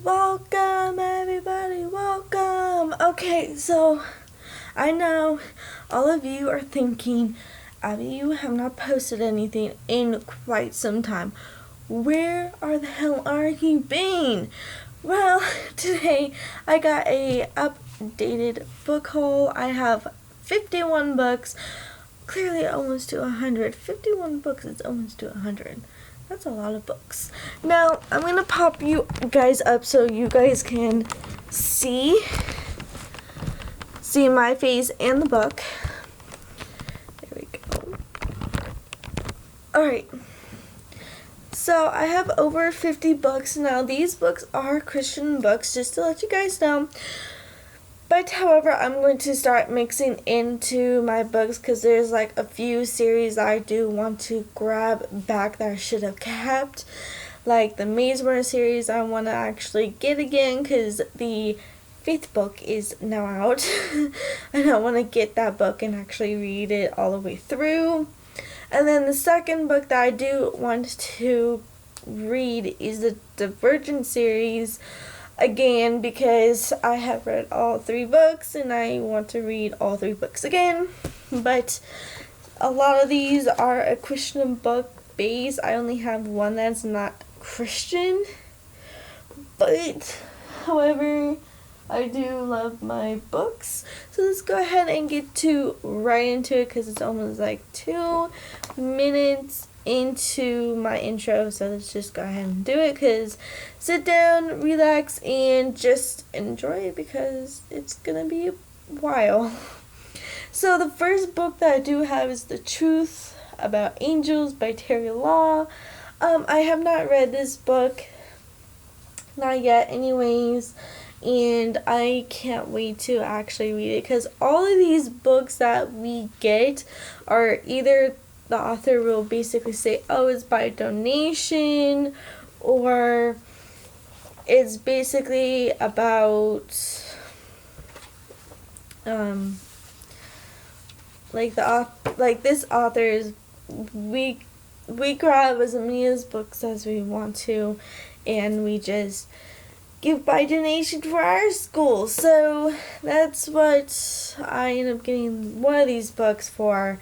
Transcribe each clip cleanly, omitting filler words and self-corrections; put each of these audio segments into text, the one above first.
Welcome, everybody, welcome. Okay, so I know all of you are thinking, Abby, you have not posted anything in quite some time. Where are the hell are you been? Well, today I got a updated book haul. I have 51 books, clearly almost to 100. 51 books, it's almost to 100. That's a lot of books. Now, I'm going to pop you guys up so you guys can see my face and the book. There we go. Alright. So, I have over 50 books. Now, these books are Christian books, just to let you guys know. But, however, I'm going to start mixing into my books because there's like a few series I do want to grab back that I should have kept. Like the Maze Runner series I want to actually get again because the 5th book is now out. And I want to get that book and actually read it all the way through. And then the second book that I do want to read is the Divergent series. Again, because I have read all 3 books and I want to read all 3 books again. But a lot of these are a Christian book base. I only have one that's not Christian. But, however, I do love my books. So let's go ahead and get right into it because it's almost like 2 minutes into my intro, so let's just go ahead and do it because sit down, relax, and just enjoy it because it's gonna be a while. So the first book that I do have is The Truth About Angels by Terry Law. I have not read this book, not yet anyways, and I can't wait to actually read it because all of these books that we get are either the author will basically say, oh, it's by donation, or it's basically about, like this author's, we grab as many as books as we want to, and we just give by donation for our school. So that's what I end up getting one of these books for,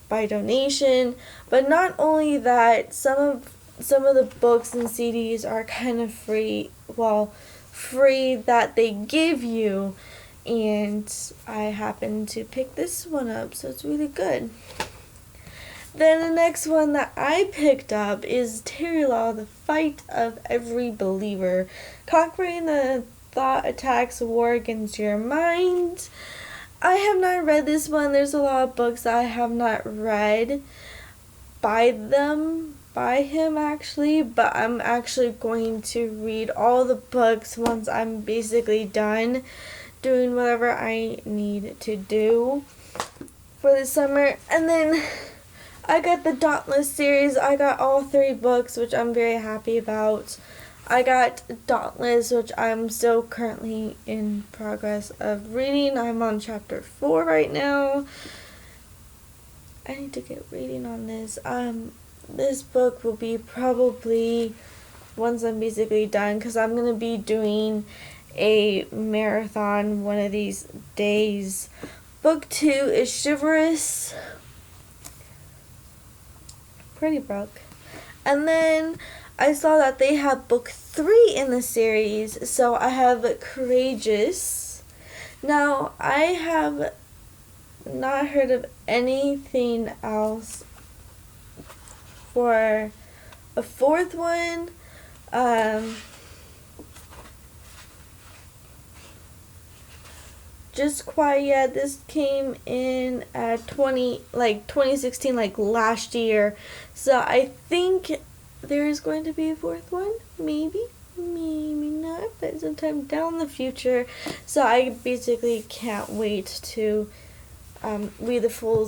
by donation. But not only that, some of the books and CDs are kind of free that they give you, and I happen to pick this one up, so it's really good. Then the next one that I picked up is Terry Law, The Fight of Every Believer, Conquering the Thought Attacks War Against Your Mind. I have not read this one. There's a lot of books I have not read by him actually, but I'm actually going to read all the books once I'm basically done doing whatever I need to do for the summer. And then I got the Dauntless series. I got all 3 books, which I'm very happy about. I got Dauntless, which I'm still currently in progress of reading. I'm on chapter 4 right now. I need to get reading on this. This book will be probably once I'm basically done, because I'm going to be doing a marathon one of these days. Book 2 is Chivalrous. Pretty broke. And then I saw that they have book 3 in the series, so I have Courageous. Now, I have not heard of anything else for a 4th one. Just quite yet. This came in at 2016, like last year. So I think there is going to be a 4th one, maybe not, but sometime down the future. So I basically can't wait to read the full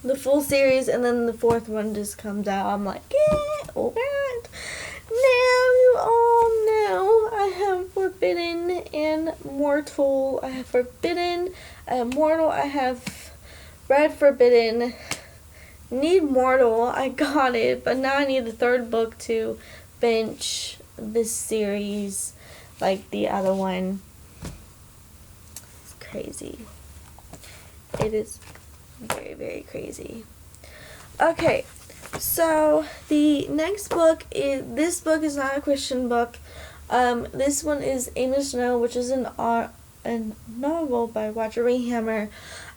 the full series, and then the 4th one just comes out. I'm like, yeah, alright. Now you all know I have Forbidden and Mortal. I have Forbidden, Mortal. I have read Forbidden. Need Mortal. I got it, but now I need the third book to finish this series like the other one. It's crazy. It is very, very crazy. Okay, so the next book is, this book is not a Christian book. This one is Amos Snow, which is a novel by Roger Ray Hammer.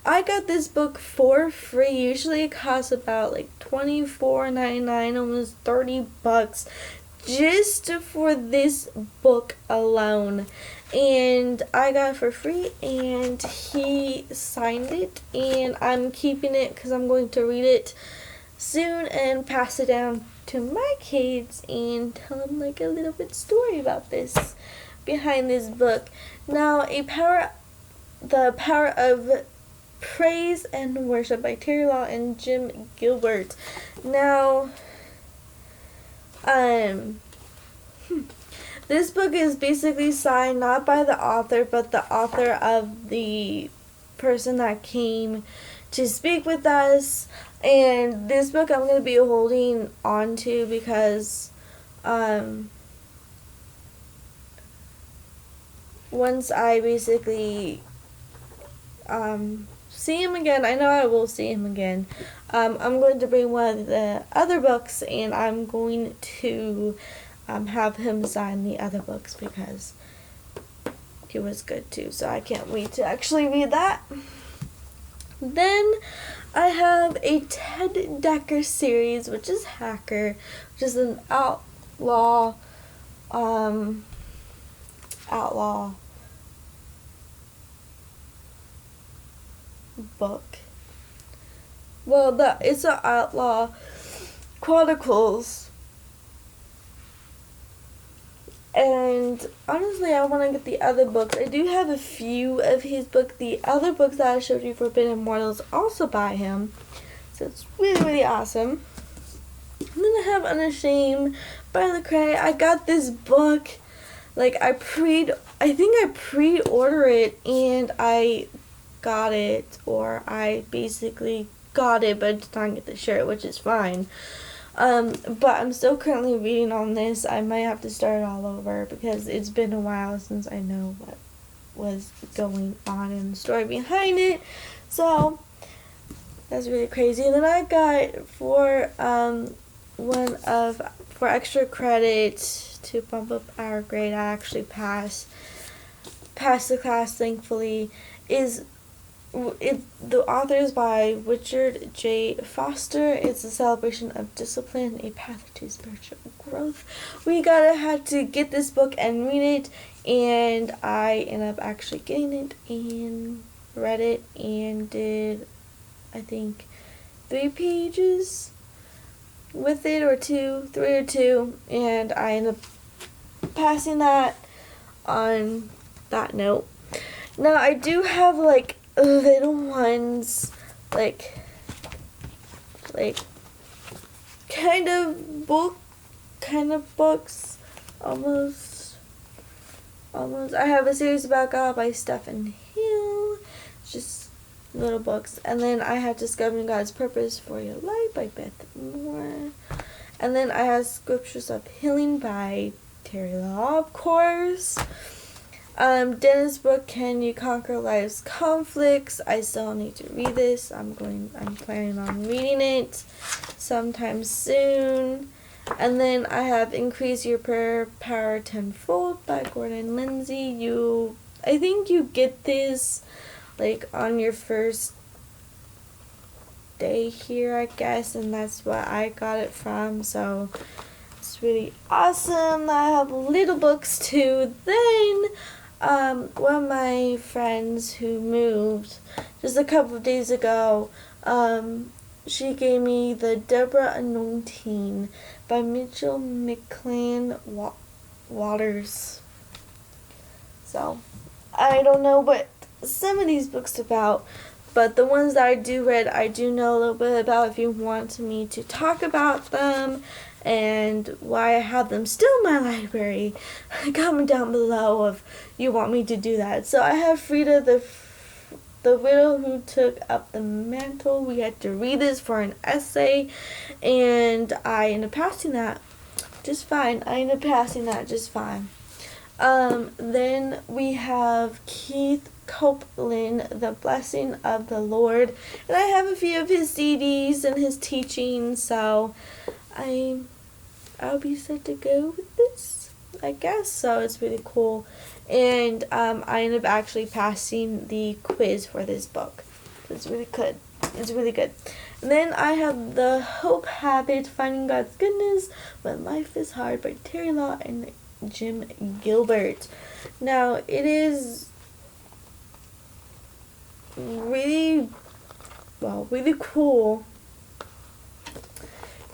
I got this book for free. Usually it costs about like $24.99, almost $30 just for this book alone. And I got it for free, and he signed it, and I'm keeping it because I'm going to read it soon and pass it down to my kids and tell them like a little bit story about this behind this book. Now, The Power of Praise and Worship by Terry Law and Jim Gilbert. Now, this book is basically signed not by the author, but the author of the person that came to speak with us. And this book I'm going to be holding on to because once I basically see him again, I know I will see him again, I'm going to bring one of the other books, and I'm going to have him sign the other books because he was good too. So I can't wait to actually read that. Then I have a Ted Dekker series, which is Hacker, which is an outlaw book. Well, it's an Outlaw Chronicles. And honestly, I want to get the other books. I do have a few of his books. The other books that I showed you, Forbidden Immortals, also by him. So it's really, really awesome. And then I have Unashamed by Lecrae. I got this book. Like, I think I pre-ordered it and I got it. Or I basically got it, but did not get the shirt, which is fine. But I'm still currently reading on this. I might have to start all over because it's been a while since I know what was going on in the story behind it. So that's really crazy. And then I got for extra credit to bump up our grade, I actually passed the class, thankfully, the author is by Richard J. Foster. It's a celebration of discipline, a path to spiritual growth. Had to get this book and read it, and I ended up actually getting it and read it and did, I think, 3 pages with it, or 3 or 2, and I ended up passing that on that note. Now, I do have, like, little ones, like kind of books, almost. I have a series about God by Stephen Hill, just little books. And then I have Discovering God's Purpose for Your Life by Beth Moore. And then I have Scriptures of Healing by Terry Law, of course. Dennis book, Can You Conquer Life's Conflicts? I still need to read this. I'm planning on reading it sometime soon. And then I have Increase Your Prayer Power Tenfold by Gordon Lindsay. I think you get this like on your first day here, I guess, and that's what I got it from. So it's really awesome. I have little books too. Then one of my friends who moved just a couple of days ago, she gave me the Deborah Anointing by Mitchell McClain Waters. So, I don't know what some of these books about, but the ones that I do read, I do know a little bit about if you want me to talk about them and why I have them still in my library. Comment down below if you want me to do that. So I have Frida the The Widow Who Took Up the Mantle. We had to read this for an essay, and I ended up passing that just fine. Then we have Keith Copeland, The Blessing of the Lord, and I have a few of his CDs and his teachings, so I'll be set to go with this, I guess. So it's really cool. And I ended up actually passing the quiz for this book. It's really good. And then I have The Hope Habit, Finding God's Goodness When Life is Hard by Terry Law and Jim Gilbert. Now, it is really cool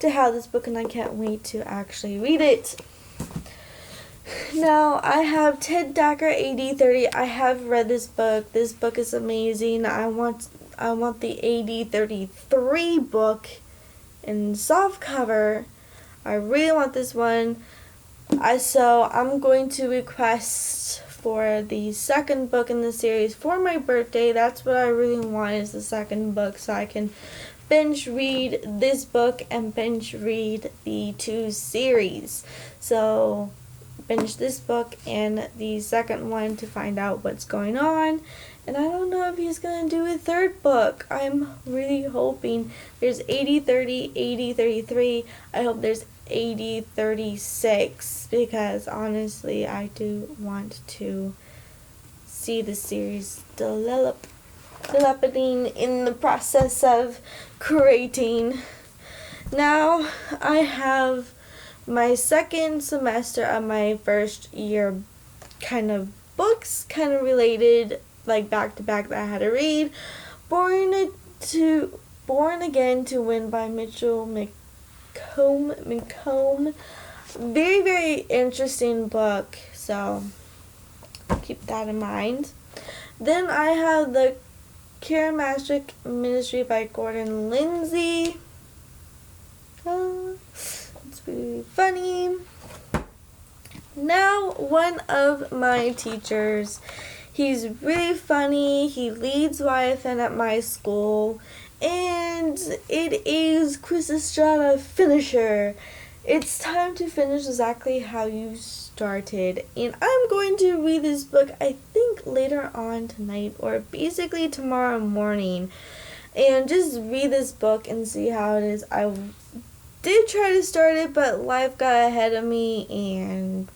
to have this book, and I can't wait to actually read it. Now, I have Ted Dacker AD 30. I have read this book. This book is amazing. I want the AD 33 book in soft cover. I really want this one. So I'm going to request for the second book in the series for my birthday. That's what I really want, is the second book, so I can binge read this book and binge read the 2 series. So binge this book and the second one to find out what's going on. And I don't know if he's going to do a third book. I'm really hoping. There's AD 30, AD 33. I hope there's AD 36, because honestly I do want to see the series developing in the process of creating. Now I have my second semester of my first year kind of books, kind of related, like back to back, that I had to read. Born Again to Win by Mitchell McComb. Very, very interesting book, so keep that in mind. Then I have The Charismatic Ministry by Gordon Lindsay. It's really funny. Now, one of my teachers, he's really funny. He leads YFN at my school, and it is Chris Estrada, Finisher. It's time to finish exactly how you started, and I'm going to read this book, I think, later on tonight, or basically tomorrow morning, and just read this book and see how it is. I did try to start it, but life got ahead of me, and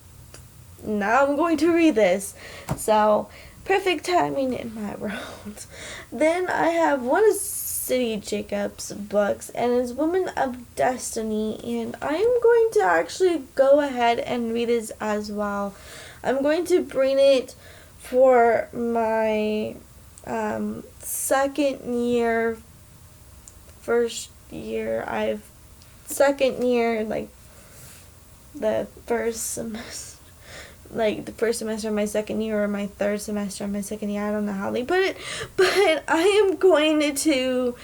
now I'm going to read this. So, perfect timing in my world. Then I have one of City Jacobs' books, and it's Woman of Destiny, and I'm going to actually go ahead and read this as well. I'm going to bring it for my second year, like the first semester, like the first semester of my second year, or my third semester of my second year. I don't know how they put it, but I am going to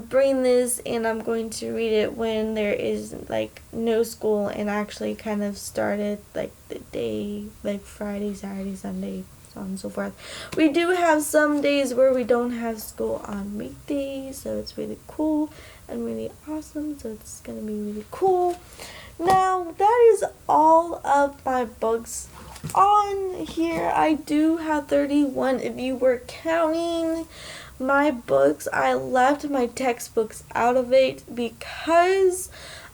bring this, and I'm going to read it when there is like no school, and actually kind of started like the day, like Friday, Saturday, Sunday, so on and so forth. We do have some days where we don't have school on weekdays, so it's really cool and really awesome, so it's gonna be really cool. Now, that is all of my books on here. I do have 31 if you were counting my books. I left my textbooks out of it because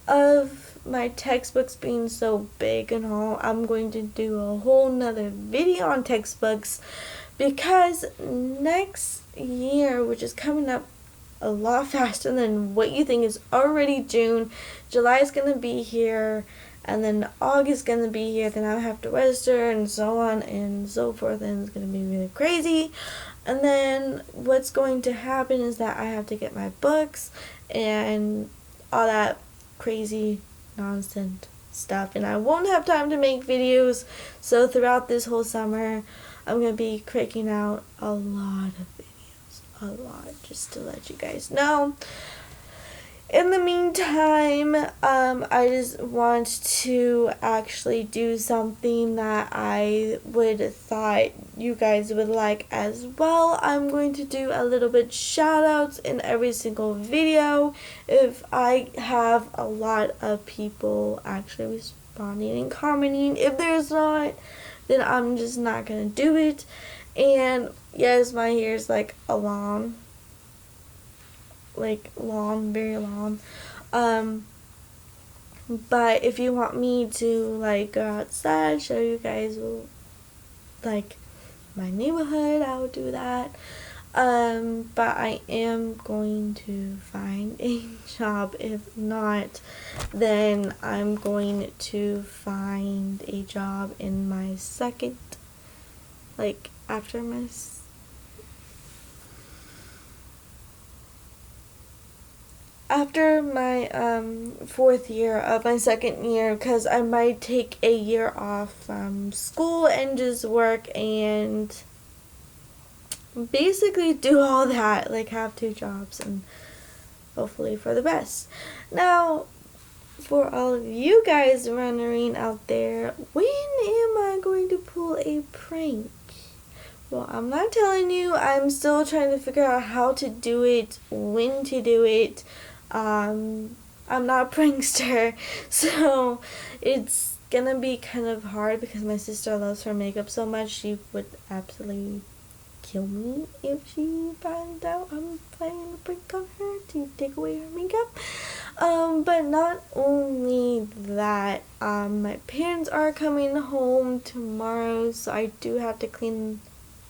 of my textbooks being so big and all. I'm going to do a whole nother video on textbooks, because next year, which is coming up a lot faster than what you think, is already June. July is going to be here, and then August is going to be here, then I'll have to register, and so on and so forth, and it's going to be really crazy. And then what's going to happen is that I have to get my books and all that crazy nonsense stuff, and I won't have time to make videos, so throughout this whole summer I'm going to be cranking out a lot of videos, just to let you guys know. in the meantime, I just want to actually do something that I would thought you guys would like as well. I'm going to do a little bit shout outs in every single video. If I have a lot of people actually responding and commenting, if there's not, then I'm just not gonna do it. And yes, my hair is like long, very long. But if you want me to like go outside, show you guys like my neighborhood, I will do that. But I am going to find a job. If not, then I'm going to find a job in my second, like after my fourth year of my second year, because I might take a year off from school and just work and basically do all that, like have 2 jobs, and hopefully for the best. Now, for all of you guys wondering out there, when am I going to pull a prank? Well, I'm not telling you. I'm still trying to figure out how to do it, when to do it. I'm not a prankster, so it's gonna be kind of hard because my sister loves her makeup so much. She would absolutely kill me if she found out I'm planning a prank on her to take away her makeup. But not only that, my parents are coming home tomorrow, so I do have to clean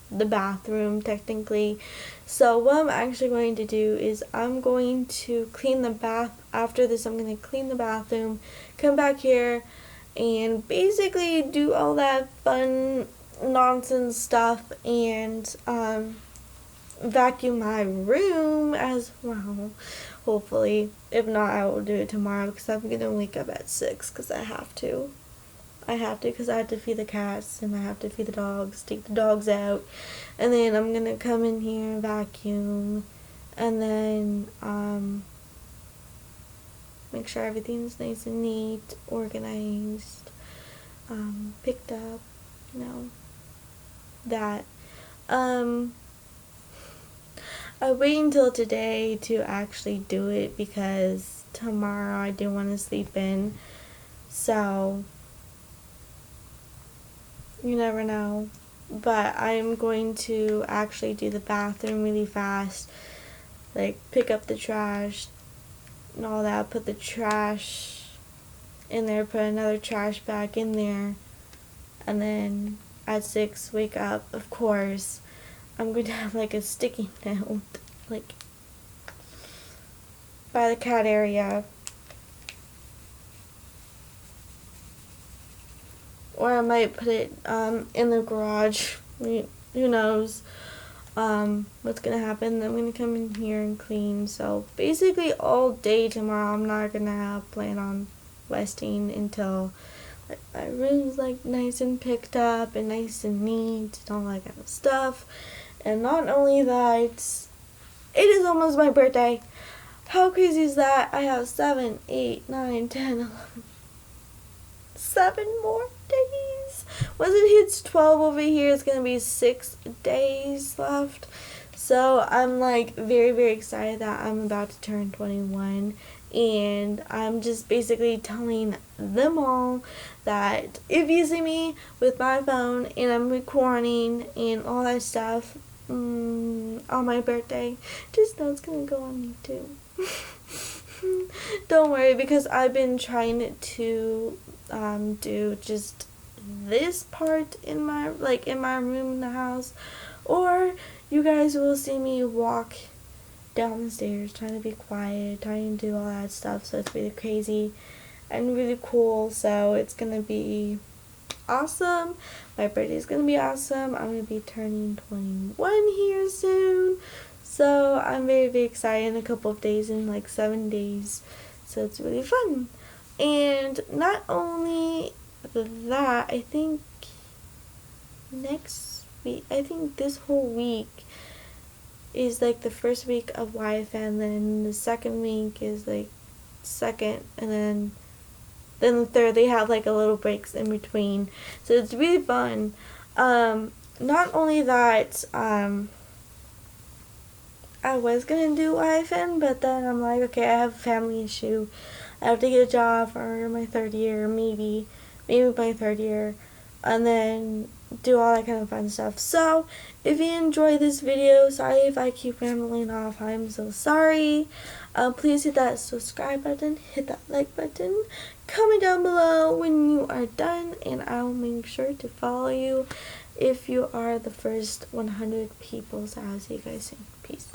the bathroom technically. So what I'm actually going to do is I'm going to clean the bath. After this, I'm going to clean the bathroom, come back here, and basically do all that fun nonsense stuff, and vacuum my room as well, hopefully. If not, I will do it tomorrow because I'm going to wake up at 6 because I have to because I have to feed the cats and I have to feed the dogs, take the dogs out, and then I'm gonna come in here and vacuum, and then make sure everything's nice and neat, organized, picked up, that. I wait until today to actually do it because tomorrow I do want to sleep in, so you never know. But I'm going to actually do the bathroom really fast, like pick up the trash and all that, put the trash in there, put another trash bag in there, and then at 6 wake up. Of course, I'm going to have like a sticky note like by the cat area, or I might put it in the garage. Who knows what's gonna happen. I'm gonna come in here and clean. So basically all day tomorrow I'm not gonna plan on resting until like my room's like nice and picked up and nice and neat and all that kind of stuff. And not only that, it is almost my birthday. How crazy is that? I have 7, 8, 9, 10, 11, 7 more days. Once it hits 12 over here, it's gonna be 6 days left. So I'm like very, very excited that I'm about to turn 21, and I'm just basically telling them all that if you see me with my phone and I'm recording and all that stuff on my birthday, just know it's gonna go on YouTube. Don't worry, because I've been trying to do just this part in my room in the house, or you guys will see me walk down the stairs trying to be quiet, trying to do all that stuff. So it's really crazy and really cool. So it's gonna be awesome. My birthday is gonna be awesome. I'm gonna be turning 21 here soon, so I'm very, very excited. In a couple of days, in like 7 days, so it's really fun. And not only that, I think next week, I think this whole week is like the first week of YFN, then the second week is like second, and then the third they have like a little breaks in between. So it's really fun. Not only that, I was gonna do YFN, but then I'm like, okay, I have a family issue. I have to get a job for my third year, maybe my third year, and then do all that kind of fun stuff. So, if you enjoyed this video, sorry if I keep rambling off, I'm so sorry. Please hit that subscribe button, hit that like button, comment down below when you are done, and I'll make sure to follow you if you are the first 100 people. So I'll see you guys soon. Peace.